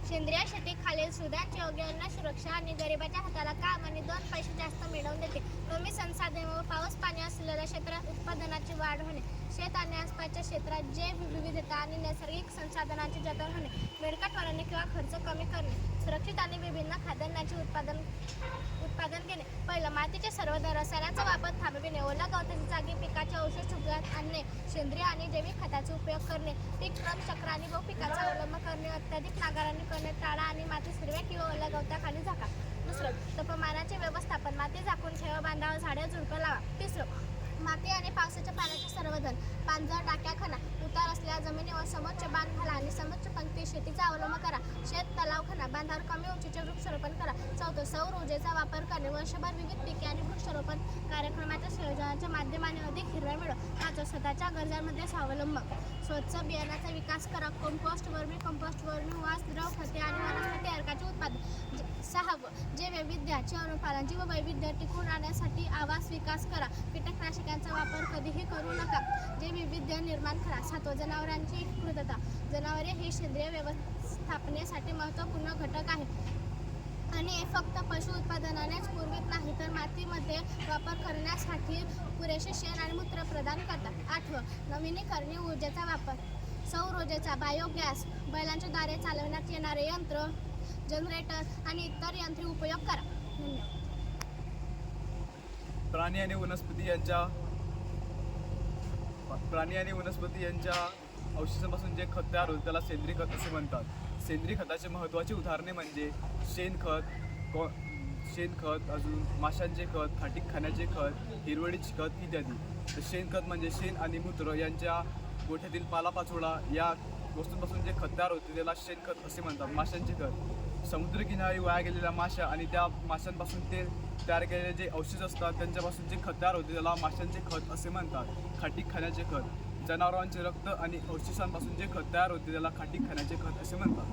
सेंद्रिय शेती खालील सुधांची योग्य अन्न सुरक्षा आणि गरिबाच्या हाताला काम आणि 2 पैसे जास्त मिळवून देते. कमी संसाधने व पाऊस पाणी असलेल्या क्षेत्रात उत्पादनाची वाढ होणे, शेत आणि आसपासच्या क्षेत्रात जैव विविधता आणि नैसर्गिक संसाधनांचे जतन होणे, मिळकत वाढवणे किंवा खर्च कमी करणे, सुरक्षित आणि विभिन्न खाद्यान्नाचे उत्पादन घेणे. पहिलं, मातीचे सर्वदा रसायनांचा वापर थांबविणे, ओला गवताच्या जागी पिकाचे अवशेष उगवत आणणे, सेंद्रिय आणि जैविक खताचा उपयोग करणे, पीक क्रम चक्र आणि बहुपिकाचा अवलंब करणे, अत्याधिक नांगरणी करणे टाळा आणि माती हिरव्या किंवा ओल्या गवताखाली झाका. दुसरं, तापमानाचे व्यवस्थापन, माती झाकून ठेवा, बांधावर झाडे झुडपं लावा. तिसरं, माती आणि पावसाच्या पाण्याचे संवर्धन, पांजर टाक्या खणा, उतार असलेल्या जमिनीवर समोच्च बांध घाला आणि समोच्च पंक्ती शेतीचा अवलंब करा. शेत तलाव खणा, बांधावर कमी उंचीचे वृक्षारोपण करा. चौथं, सौर ऊर्जेचा वापर करणे, वर्षभर विविध पिके आणि वृक्षारोपण कार्यक्रमाच्या संयोजनाच्या माध्यमाने अधिक हिरव्या मिळवा. पाचवं, स्वतःच्या गरजांमध्ये स्वावलंब, स्वच्छ बियाणाचा विकास करा, कंपोस्ट, वर्मी कंपोस्ट, वर्मी वास, द्रव खते आणि वनस्पती अर्काचे उत्पादन. सहावं, जे वैविध्याचे अनुपालन, जीव वैविध्य टिकून राहण्यासाठी आवास विकास करा, कीटकनाशकांचा वापर कधीही करू नका, जे वैविध्य निर्माण करा. सातवं, जनावरांची कृतता, जनावरे हे सेंद्रिय व्यवस्थापनेसाठी महत्त्वपूर्ण घटक आहेत आणि हे फक्त पशु उत्पादनानेच पुरवित नाही तर मातीमध्ये वापर करण्यासाठी पुरेसे शेण आणि मूत्र प्रदान करतात. आठवं, नवीनीकरणीय ऊर्जेचा वापर, सौर ऊर्जेचा, बायोगॅस, बैलांच्या द्वारे चालवण्यात येणारे यंत्र, जनरेटर आणि इतर यंत्रे उपयोग करा. धन्यवाद. प्राणी आणि वनस्पती यांच्या अवशेषांपासून जे खत तयार होते त्याला सेंद्रिय खत असे म्हणतात. सेंद्रिय खताचे महत्त्वाची उदाहरणे म्हणजे शेणखत, अजून माशांचे खत, खाटीक खाण्याचे खत, हिरवळीचे खत इत्यादी. तर शेणखत म्हणजे शेण आणि मूत्र यांच्या गोठ्यातील पालापाचोळा या वस्तूंपासून जे खत तयार होते त्याला शेणखत असे म्हणतात. माशांचे खत, समुद्रकिनारी वाया गेलेल्या माशा आणि त्या माशांपासून ते तयार केलेले जे अवशेष असतात त्यांच्यापासून जे खत तयार होते त्याला माशांचे खत असे म्हणतात. खाटीक खाण्याचे खत, जनावरांचे रक्त आणि अवशेषांपासून जे खत तयार होते त्याला खाटीक खाण्याचे खत असे म्हणतात.